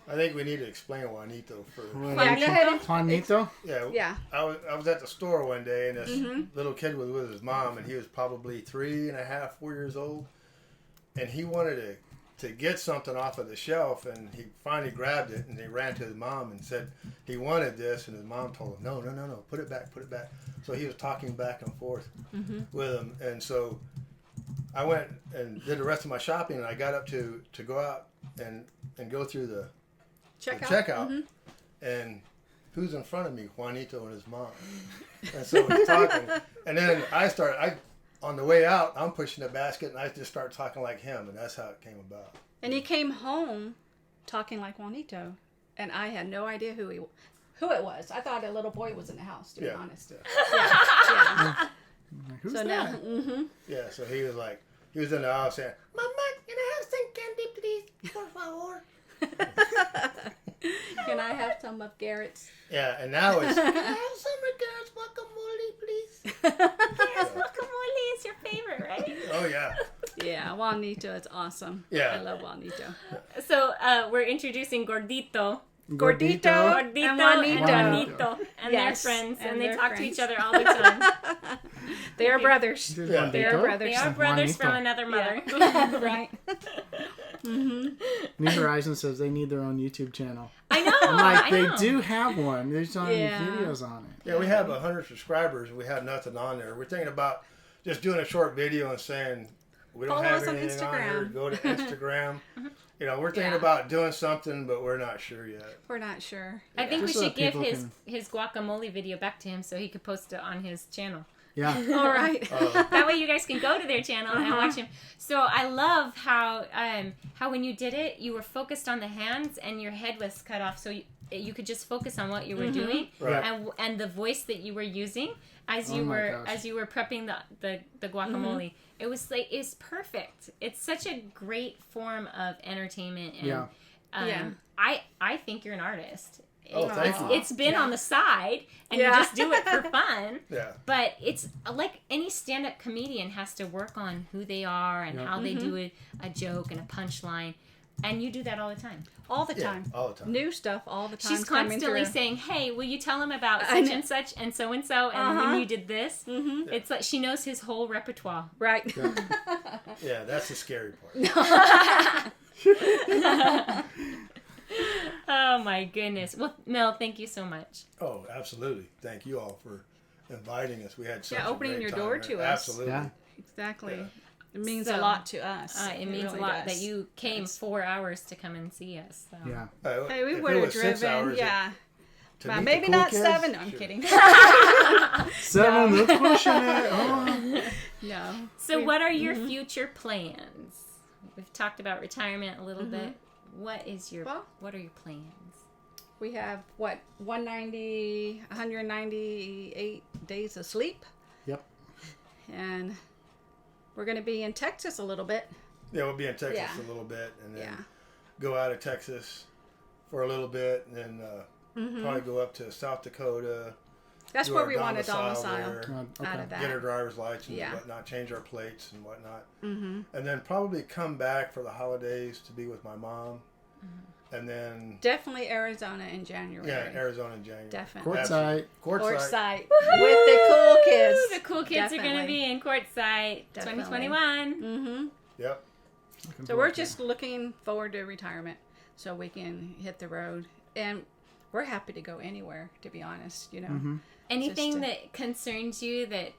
I think we need to explain Juanito first. Yeah, go ahead and- Juanito? Yeah. Yeah. I was at the store one day, and this little kid was with his mom, and he was probably 3.5, 4 years old, and he wanted to get something off of the shelf, and he finally grabbed it, and he ran to his mom and said he wanted this, and his mom told him, no, put it back. So he was talking back and forth with him, and so I went and did the rest of my shopping, and I got up to go out and go through the checkout, and who's in front of me? Juanito and his mom. And so we're talking, and then on the way out, I'm pushing the basket, and I just start talking like him, and that's how it came about. And he came home talking like Juanito, and I had no idea who it was. I thought a little boy was in the house, to be honest. Yeah. Who's So that? now, Yeah, so he was in the house saying, Mama, can I have some candy, please? Por favor. can I have some of Garrett's? Yeah, and now it's, can I have some of Garrett's guacamole, please? Yes, guacamole is your favorite, right? Oh, yeah. Yeah, Juanito, it's awesome. Yeah. I love Juanito. So we're introducing Gordito. Gordito. Gordito And and Juanito. Juanito. And Yes, they're friends, and and they they're talk to friends. each other all the time. They are brothers. Yeah. They are brothers. They are brothers Juanito. from another mother. Yeah. Right. New Horizon says they need their own YouTube channel. I know. I'm like, I they know. do have one. There's not any Yeah. videos on it. Yeah, we have 100 subscribers, and we have nothing on there. We're thinking about just doing a short video and saying, we don't Follow have us on anything on here. Instagram. Go to Instagram. You know, we're thinking Yeah. about doing something, but we're not sure yet. We're not sure. I think we Just so should give people his guacamole video back to him so he could post it on his channel. Yeah. All right. That way you guys can go to their channel and watch him. So I love how when you did it, you were focused on the hands and your head was cut off, so you could just focus on what you were doing Right. and the voice that you were using as Oh you my were gosh. prepping the guacamole. It was it's perfect. It's such a great form of entertainment. And, Yeah. Yeah. I think you're an artist. Oh, thank you. It's been on the side, and Yeah. you just do it for fun. Yeah. But it's like any stand-up comedian has to work on who they are and how they do a joke and a punchline. And you do that all the time. All the Yeah, time. all the time. New stuff all the time. She's coming constantly through. saying, hey, will you tell him about I such know. and such and so, and when you did this? Mm-hmm. It's like she knows his whole repertoire. Right. Yeah, that's the scary part. Oh, my goodness. Well, Mel, thank you so much. Oh, absolutely. Thank you all for inviting us. We had such a opening great your time door there. to us. Absolutely. Yeah. Exactly. Yeah. It means So, a lot to us. It means really a lot does. that you came 4 hours to come and see us. So. Yeah. Hey, we If would it have was 6 driven. hours, Yeah. to Well, meet the maybe cool not kids, 7. No, I'm sure. kidding. 7, that's pushing it. Oh. No. So what are your future plans? We've talked about retirement a little bit. What are your plans? We have, 198 days of sleep. Yep. And we're going to be in Texas a little bit. Yeah, we'll be in Texas Yeah. a little bit, and then Yeah. go out of Texas for a little bit, and then probably go up to South Dakota. That's do where our we want to domicile domicile there, out of get our that. driver's license Yeah. and whatnot, change our plates and whatnot, and then probably come back for the holidays to be with my mom, and then Definitely Arizona in January. Arizona in January. Definitely. Quartzsite. Quartzsite. With the cool kids. The cool kids are going to Definitely. be in Quartzsite Definitely. 2021. Mm-hmm. Yep. So we're just looking forward to retirement so we can hit the road. And we're happy to go anywhere, to be honest, you know. Anything Just, that concerns you that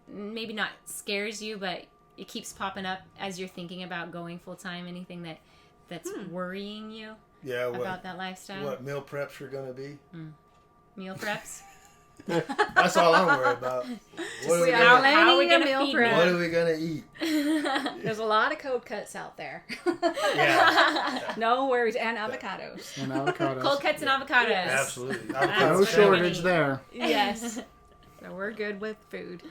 maybe not scares you, but it keeps popping up as you're thinking about going full time? Anything that's worrying you Yeah. about that lifestyle? What meal preps are going to be? Meal preps? That's all I'm worried about. What We are are How are we planning a gonna meal feed prep. what are we going to eat? There's a lot of cold cuts out there. Yeah. No worries. And avocados. And avocados. Cold cuts and avocados. Absolutely. No That's what shortage we need. there. Yes. So we're good with food.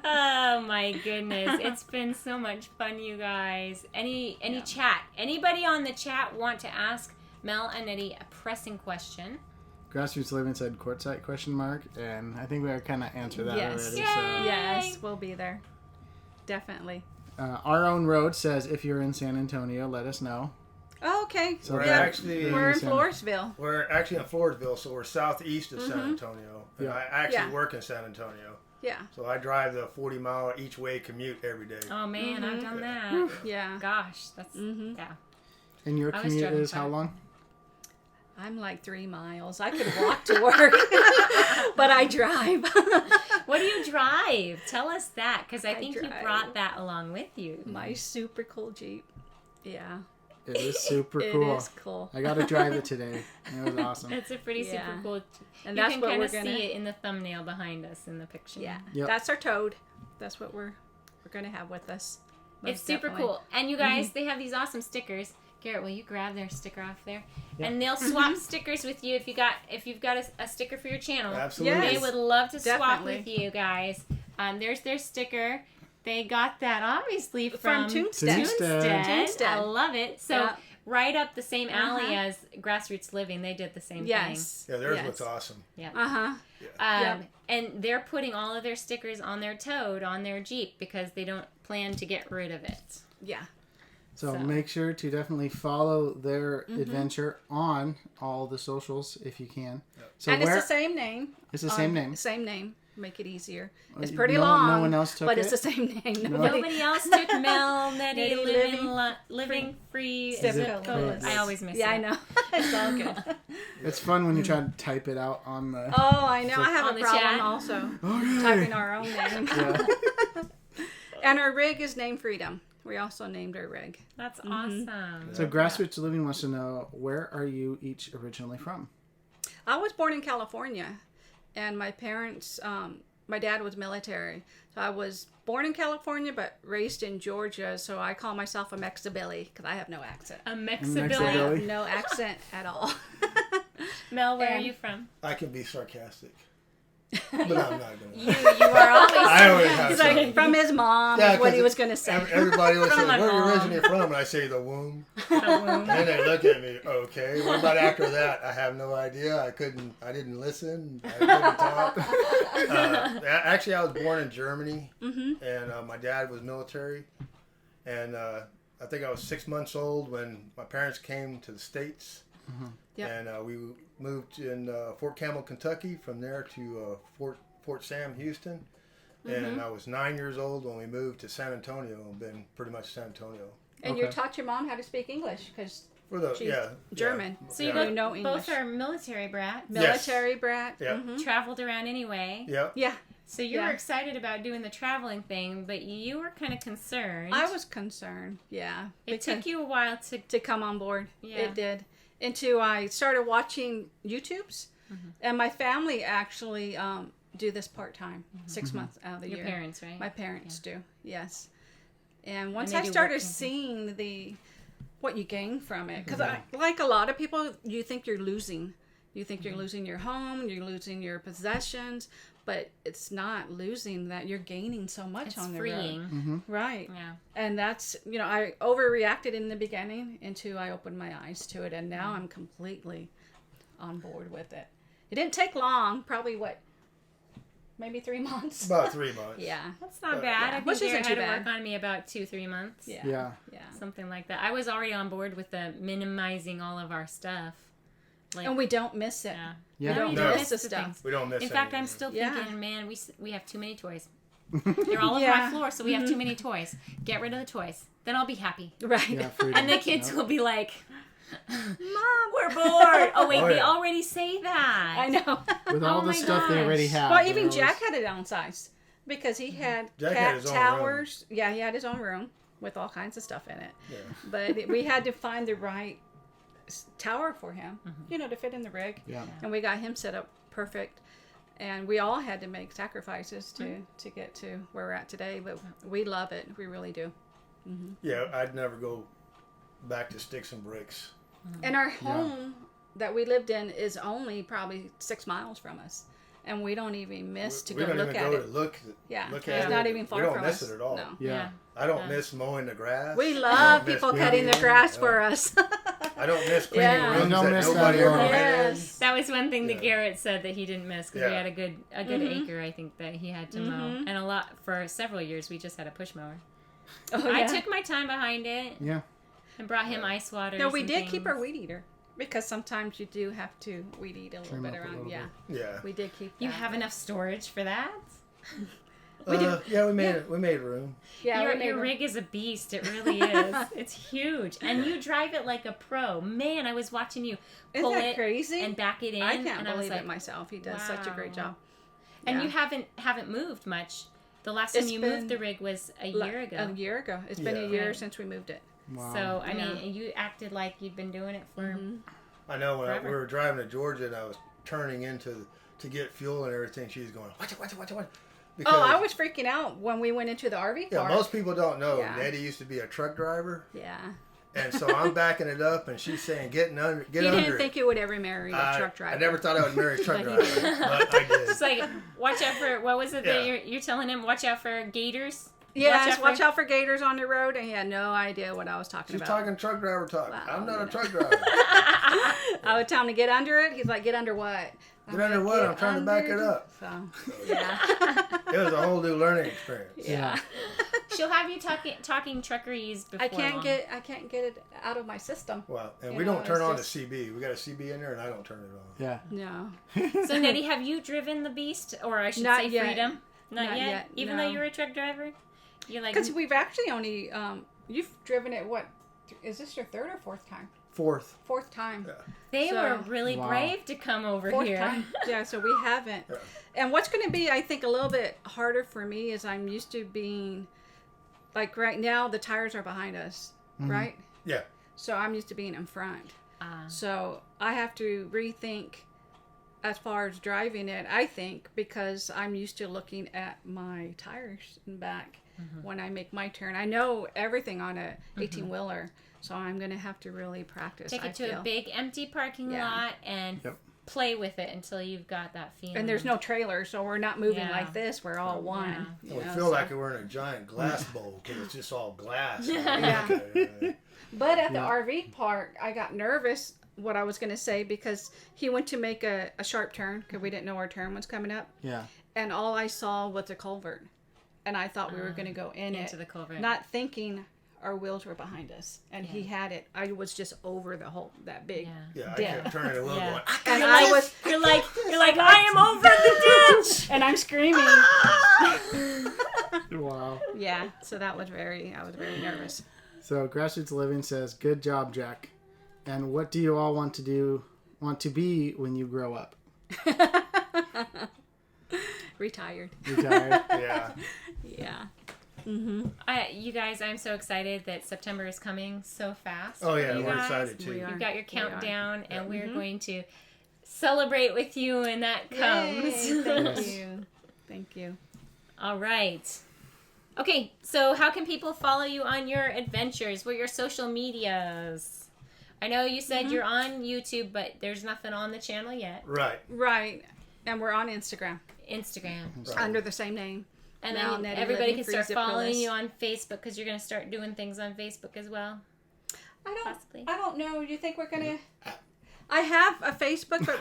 Oh my goodness. It's been so much fun, you guys. Any chat? Anybody on the chat want to ask Mel and Eddie a pressing question? Grassroots Living said Quartzsite ? And I think we kind of answered that Yes. already. Yay! So. Yes, we'll be there. Definitely. Our Own Road says if you're in San Antonio, let us know. Oh, okay. So We're that- actually- We're in San- Floresville. We're actually in Floresville, so we're southeast of San Antonio. And Yeah. I actually Yeah. work in San Antonio. Yeah. So I drive the 40-mile each way commute every day. Oh man, I've done that. Yeah. Gosh, that's yeah. And your I was commute driving is how by. long? I'm like 3 miles. I could walk to work, but I drive. What do you drive? Tell us that, because I I think you drive. brought that along with you. My super cool Jeep. Yeah. It is super It cool. is cool. I got to drive it today. It was awesome. It's a pretty Yeah. super cool. And You that's can what kind we're of gonna. see it in the thumbnail behind us in the picture. Yeah. Yep. That's our toad. That's what we're gonna have with us. It's Most super definitely. cool. And you guys, they have these awesome stickers. Garrett, will you grab their sticker off there? Yep. And they'll swap stickers with you if you've got a sticker for your channel. Absolutely. They would love to swap Definitely. with you guys. There's their sticker. They got that obviously From Toonstead. Toonstead. I love it. So Yeah. right up the same alley as Grassroots Living, they did the same Yes. Yeah, theirs yes. looks awesome. thing. Uh huh. Yeah. And they're putting all of their stickers on their Toad, on their Jeep, because they don't plan to get rid of it. Yeah. So So. make sure to definitely follow their adventure on all the socials if you can. So And where it's the same name. it's the same name. Same name. Make it easier. It's no- pretty no long. one else took but it? it's the same name. Nobody else took Nettie living free Zipcodeless. I always miss it. Yeah, I know. It's all good. It's fun when you try to type it out on the. Oh, I know. I have On a the problem chat? also Okay. typing our own name. Yeah. And our rig is named Freedom. We also named our rig. That's awesome. So Grassroots Living wants to know, where are you each originally from? I was born in California, and my parents, my dad was military. So I was born in California, but raised in Georgia. So I call myself a Mexibilly because I have no accent. A I Mexibilly. Mexibilly. have no accent at all. Mel, where are And- you from? I can be sarcastic, but I'm not going to. You are always I always have He's something. like, from his mom Yeah, is what 'cause he was going to say. Everybody always From says, my where are you mom. originally from? And I say the womb. And then they look at me, okay. What about after that? I have no idea. I didn't listen. I couldn't talk. Actually, I was born in Germany, and my dad was military. And I think I was 6 months old when my parents came to the States. Yep. And we moved in Fort Campbell, Kentucky. From there to Fort Sam, Houston. And I was 9 years old when we moved to San Antonio, and been pretty much San Antonio. And Okay. you taught your mom how to speak English because For the she's German. So you yeah. both, You know both English. are military brats. Yes. Military brat. Yeah. Mhm. Traveled around anyway. Yep. Yeah. So you were excited about doing the traveling thing, but you were kind of concerned. I was concerned, yeah. It took you a while to come on board. Yeah. It did. Until I started watching YouTubes, and my family actually do this part-time, 6 months out of the year. Your parents, right? My parents do, yes. And once they I do started work- seeing what you gain from it, because like a lot of people, you think you're losing. You think you're losing your home, you're losing your possessions, but it's not losing that. You're gaining so much It's on the freeing. road. Right. Yeah. And that's, I overreacted in the beginning until I opened my eyes to it, and now I'm completely on board with it. It didn't take long, probably maybe 3 months? About 3 months. Yeah. That's not bad. I think Which isn't Garrett too had to bad. work on me about 2-3 months. Yeah. Yeah. Yeah. Something like that. I was already on board with the minimizing all of our stuff. Like, And we don't miss it. yeah. Yeah. No, you No. don't Miss miss the the stuff. things. We don't miss In fact, I'm anything. still Yeah. thinking, man, we have too many toys. They're all over Yeah. my floor, so we have too many toys. Get rid of the toys. Then I'll be happy. Right. Yeah, freedom. And the kids Yep. will be like, Mom, we're bored. Oh, wait, Oh, they yeah. already say that. I know. With all Oh the my stuff they gosh. already have. Well, they're even always- Jack had it downsized because he had Jack cat had his own towers. Yeah, he had his own room with all kinds of stuff in it. Yeah. But we had to find the right tower for him, to fit in the rig. Yeah. And we got him set up perfect. And we all had to make sacrifices to get to where we're at today. But we love it. We really do. Yeah, I'd never go back to sticks and bricks. And our home that we lived in is only probably 6 miles from us. And we don't even miss to we go don't look even at go it. to look Yeah, at it's it. not even far we don't from miss us. it at all. No. Yeah. I don't miss mowing the grass. We I love don't miss people cutting the cleaning. grass Yeah. for us. I don't miss cleaning Yeah. rooms I don't that miss that nobody at ever all. went in. Yes. That was one thing that Yeah. Garrett said that he didn't miss because we Yeah. had a good acre, I think, that he had to mow. And for several years, we just had a push mower. Oh, I yeah. took my time behind it Yeah. and brought him ice water. No, we did keep our weed eater because sometimes you do have to weed eat a little Trim bit up a around. little Yeah, Yeah. we did keep. You that. have enough storage for that? Yeah, we made room. Yeah, your we made your them. rig is a beast. It really is. It's huge. And you drive it like a pro. Man, I was watching you Isn't pull that it crazy? and back it in. I can't and I was believe like, it myself. He does such a great wow. job. And Yeah. you haven't moved much. The last time It's you been moved the rig was a year ago. A year ago. It's been a Yeah. year Right. since we moved it. Wow. So, I Yeah. mean, you acted like you'd been doing it for... I know when Forever. we were driving to Georgia and I was turning to get fuel and everything, she was going, watch it. Because, Oh, I was freaking out when we went into the RV yeah, park. most people don't know. Yeah. Daddy used to be a truck driver, Yeah. and so I'm backing it up, and she's saying, get He under didn't it. think you would ever marry a truck driver. I never thought I would marry a truck But driver, he but I did. It's like, watch out for... What was it that Yeah. you're telling him? Watch out for gators? Yes, watch for- out for gators on the road, and he had no idea what I was talking She's about. talking truck driver talk. Wow, I'm not you a know. truck driver. I would tell him to get under it. He's like, get under what? Get under what? I'm trying to back it up. So, yeah. It was a whole new learning experience. Yeah. She'll have you talking truckerese before I can't long. get it out of my system. Well, and You we know, don't turn it's on just- the CB. We got a CB in there, and I don't turn it on. Yeah. No. So, Nettie, have you driven the beast? Or I should Not say yet. Freedom? Not yet, Even no. though you're a truck driver? You're like... Because we've actually only, you've driven it, what? Is this your third or fourth time? Fourth. Fourth time. Yeah. They So- were really Wow. brave to come over Fourth here. time. Yeah, so we haven't. Yeah. And what's going to be, I think, a little bit harder for me is I'm used to being, like right now, the tires are behind us, right? Yeah. So I'm used to being in front. Ah. So I have to rethink as far as driving it, I think, because I'm used to looking at my tires and back when I make my turn. I know everything on a 18-wheeler, so I'm going to have to really practice. Take it to a big empty parking Yeah. lot and Yep. play with it until you've got that feeling. And there's no trailer, so we're not moving Yeah. like this. We're all one. Yeah. you We know, feel so- like we're in a giant glass bowl because it's just all glass. Yeah. Okay. But at the Yeah. RV park, I got nervous what I was going to say because he went to make a sharp turn because we didn't know our turn was coming up. Yeah. And all I saw was a culvert. And I thought we were going to go in into it, the culvert. not thinking our wheels were behind us. And he had it. I was just over that big. Yeah. Yeah, I Dead. kept turning a little Yeah. going, And I was, You're like, I am over the ditch. and I'm screaming. Wow. Yeah. So I was very nervous. So Grassroots Living says, "Good job, Jack. And what do you all want to be when you grow up?" Retired. Yeah. Yeah. You guys, I'm so excited that September is coming so fast. Oh yeah, You we're guys, excited too. we are. You've got your countdown, Yeah. and we're going to celebrate with you when that comes. Yay, thank Yes. you. Thank you. All right. Okay, so how can people follow you on your adventures? What are your social medias? I know you said you're on YouTube, but there's nothing on the channel yet. Right. Right. And we're on Instagram Instagram. under the same name. And then Melnettelivingfreezipcodeless. everybody can start following you on Facebook because you're going to start doing things on Facebook as well. Possibly. I don't know. You think we're gonna? I have a Facebook, but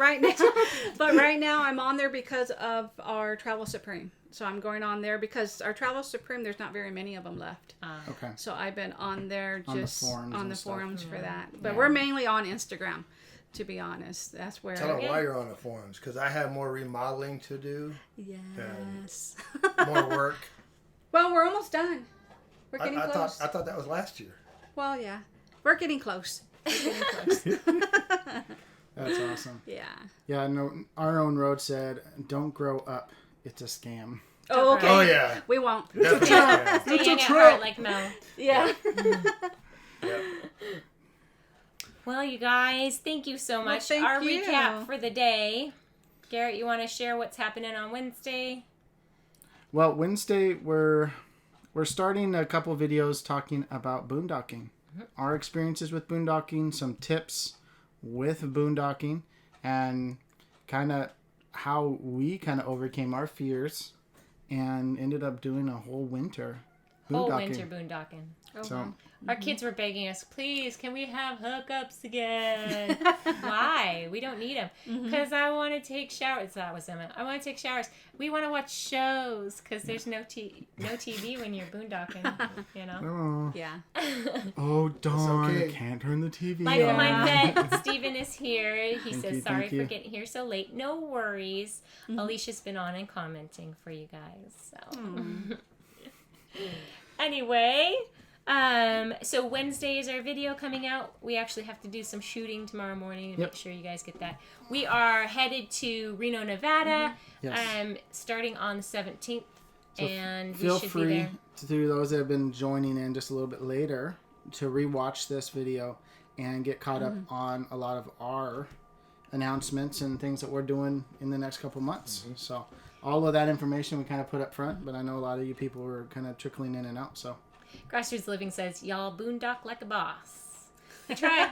right now I'm on there because of our Travel Supreme. So I'm going on there because our Travel Supreme, there's not very many of them left. Okay. So I've been on there On the just forums on and the stuff. forums for that. But Yeah. we're mainly on Instagram, to be honest. That's where. Tell them why you're on the forums, because I have more remodeling to do, Yes. more work. Well, we're almost done. We're getting I close. thought that was last year. Well, yeah, we're getting close. We're getting close. That's awesome. Yeah. Yeah, no, our own road said, "Don't grow up. It's a scam." Oh, okay. Oh yeah. We won't. Definitely. Yeah. Stay young at heart like Mel. Yeah. Yeah. Well, you guys, thank you so much. thank Our you. recap for the day. Garrett, you want to share what's happening on Wednesday? Well, Wednesday we're starting a couple videos talking about boondocking, our experiences with boondocking, some tips with boondocking, and kind of how we kind of overcame our fears and ended up doing a whole winter Whole boondocking. winter boondocking. Oh, So wow. Our kids were begging us, please, can we have hookups again? Why? We don't need them. Because I want to take showers. That was Emma. I want to take showers. We want to watch shows because there's no TV when you're boondocking, you know? oh, Yeah. oh darn! okay. I can't turn the TV Michael, on. my pet, Steven is here. He Thank says, you, sorry thank for you. getting here so late. No worries. Alicia's been on and commenting for you guys. So, anyway, so Wednesday is our video coming out. We actually have to do some shooting tomorrow morning to Yep. make sure you guys get that. We are headed to Reno, Nevada, Yes. starting on the 17th. So and we Feel should be free there. to those that have been joining in just a little bit later to rewatch this video and get caught up on a lot of our announcements and things that we're doing in the next couple months. So all of that information we kind of put up front, but I know a lot of you people were kind of trickling in and out. So Grassroots Living says, y'all boondock like a boss. We try.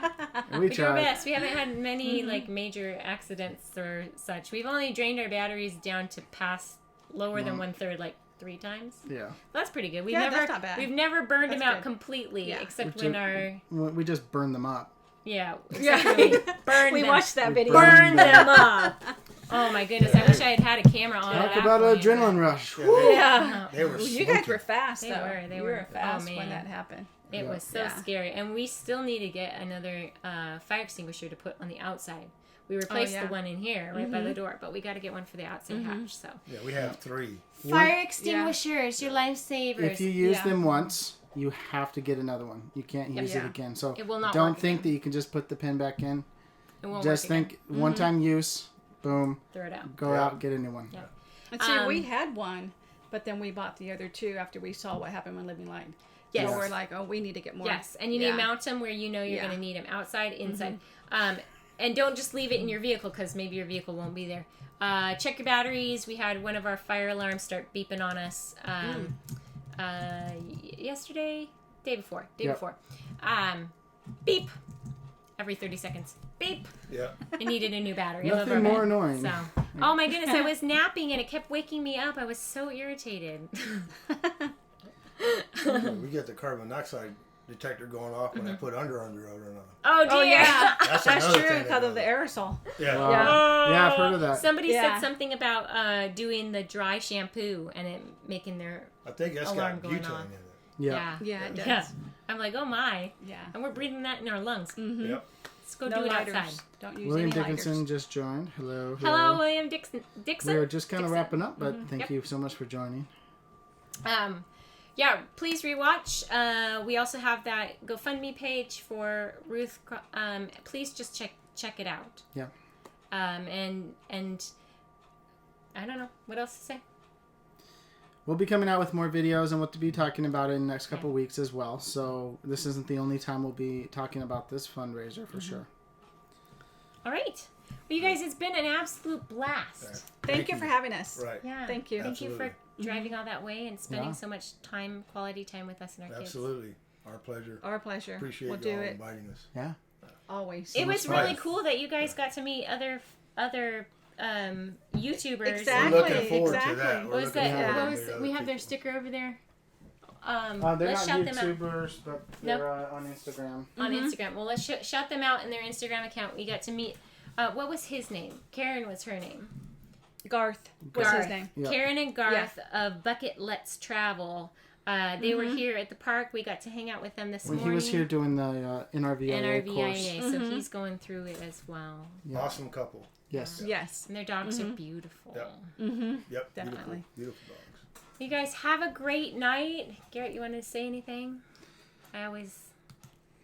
we We do our tried. best. We haven't had many like major accidents or such. We've only drained our batteries down to pass lower than 1/3 like 3 times. Yeah, That's pretty good. We've Yeah, never that's not bad. we've never burned That's them out good. completely, Yeah. except Which when is- our we just burned them up. except when we burned We them. watched that video. Burn them up. Oh my goodness! I wish I had had a camera on. Talk at about that an point. adrenaline rush. Yeah. They were. Well, you guys smoking. were fast, They though. were, they you were. were fast Oh, when man. that happened. It was so Yeah. scary, and we still need to get another fire extinguisher to put on the outside. We replaced yeah. the one in here right by the door, but we got to get one for the outside hatch. So Yeah, we have 3. fire extinguishers, your lifesavers. If you use Yeah. them once, you have to get another one. You can't use it Yeah. again. So It will not don't work think that you can just put the pin back in. it won't Just work again. think one-time use. Boom. Throw it out. Go Yeah. out, get a new one. Yeah. And see, we had one, but then we bought the other 2 after we saw what happened when Living Light. Yes. So we're like, oh, we need to get more. Yes, and you need Yeah. to mount them where you know you're Yeah. going to need them, outside, inside. And don't just leave it in your vehicle because maybe your vehicle won't be there. Check your batteries. We had one of our fire alarms start beeping on us yesterday, day before. Yep. Beep. Every 30 seconds. Beep. Yeah. It needed a new battery. I love Nothing our more bed. annoying. So, oh my goodness, I was napping and it kept waking me up. I was so irritated. We get the carbon monoxide detector going off when I put underoath on. Oh dear. Oh, yeah. That's That's another true thing because of about the it. aerosol. Yeah. Wow. Yeah. Yeah, I've heard of that. Somebody Yeah. said something about doing the dry shampoo and it making their I think that's Alarm got going butane on. in it. Yeah. Yeah, it does. Yeah. I'm like, oh my. Yeah. And we're breathing that in our lungs. Yep. Let's go No do it lighters. outside. Don't use William any Dickinson lighters. just joined. Hello. Hello, William Dixon. We were just kind of Dixon. wrapping up, but thank Yep. you so much for joining. Yeah, please rewatch. We also have that GoFundMe page for Ruth. Please just check it out. Yeah. And I don't know what else to say. we'll be coming out with more videos, and we'll be talking about it in the next couple weeks as well. So this isn't the only time we'll be talking about this fundraiser for sure. All right. Well, you guys, it's been an absolute blast. Thank you for having us. Right. Yeah. Thank you. Thank you for Absolutely. driving all that way and spending so much time, quality time with us and our kids. Absolutely. Our pleasure. Our pleasure. Appreciate we'll you do all it inviting us. Yeah. always. It was much really fun. cool that you guys got to meet other YouTubers. Exactly. We're looking forward exactly. to that. We're What was looking that? forward What to was? meeting We other have their people. sticker over there. They're Let's not shout them out YouTubers, but they're on Instagram. on Instagram. Well, let's shout them out in their Instagram account. We got to meet. What was his name? Karen was her name. Garth was Garth. his name. Yeah. Karen and Garth of Bucket Let's Travel. They were here at the park. We got to hang out with them this When morning. he was here doing the NRVIA course. NRVIA, so he's going through it as well. Yeah. Awesome couple. Yes. Yes. And their dogs are beautiful. Yep. Yep. Definitely. Beautiful dogs. You guys have a great night. Garrett, you want to say anything? I always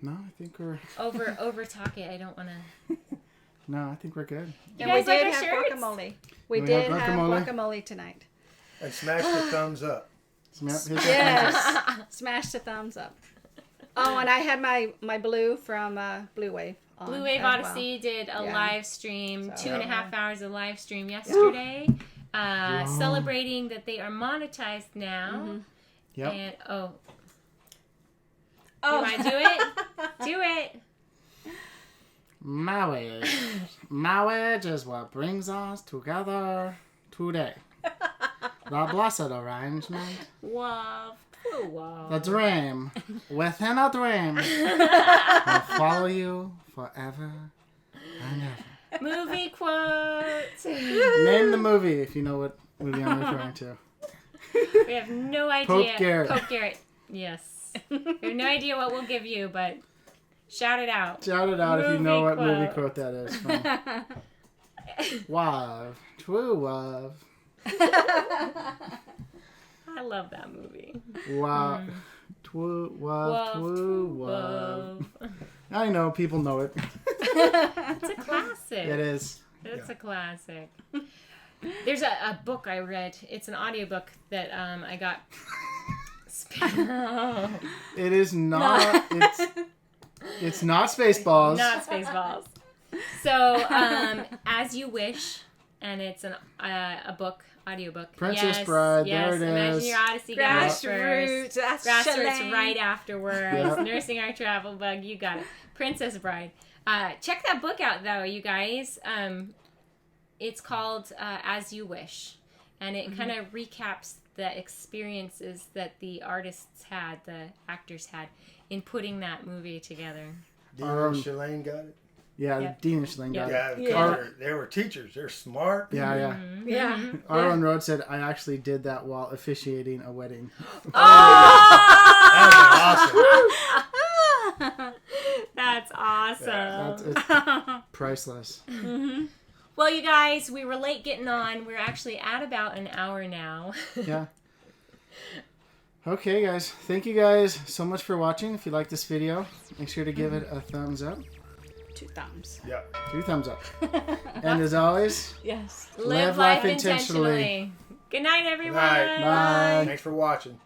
No, I think we're over talk it. I don't want to. no, I think we're good. You And guys we like did our have shirts? guacamole. We We did have have guacamole? guacamole tonight. And smash the thumbs up. Hit that Yes. Smash the thumbs up. Oh, and I had my blue from Blue Wave. On Blue Wave as Odyssey did a Yeah. live stream, So- 2.5 hours of live stream yesterday, celebrating that they are monetized now. Yep. And you Oh. want to do it? Do it. Marriage is what brings us together today. The blessed arrangement. Wow. Wow. The dream within a dream will follow you forever and ever. Movie quote. Name the movie if you know what movie I'm referring to. We have no idea. Pope Garrett. Pope Garrett. Yes. We have no idea what we'll give you, but shout it out. Shout it out if you know Movie what movie quote. quote that is from. Love. True love. I love that movie. Wow. True love. True love. I know, people know it. It's a classic. It is. It's a classic. There's a book I read. It's an audiobook that I got. It is not. It's not Spaceballs. Not Spaceballs. So, As You Wish, and it's a book, audiobook. Princess yes, Bride, yes. there it Imagine is. Your Odyssey comes first. Grassroots. That's Grassroots Shalane. right afterwards. Yep. Nursing Our Travel Bug. You got it. Princess Bride. Check that book out, though, you guys. It's called As You Wish. And it kind of recaps the experiences that the artists had, the actors had, in putting that movie together. Dean and Shalane got it. Yeah, Yep. Dean and Shalane got Yeah, it. because they were teachers. They're smart. Yeah, yeah. Yeah. Arlen Rhodes said, I actually did that while officiating a wedding. That was awesome. That's awesome. It's priceless. Well, you guys, we were late getting on. We're actually at about an hour now. Yeah. Okay, guys. Thank you guys so much for watching. If you like this video, make sure to give it a thumbs up. 2 thumbs. Yeah. 2 thumbs up. And as always, Yes. Live life intentionally. Good night, everyone. Good night. bye. Thanks for watching.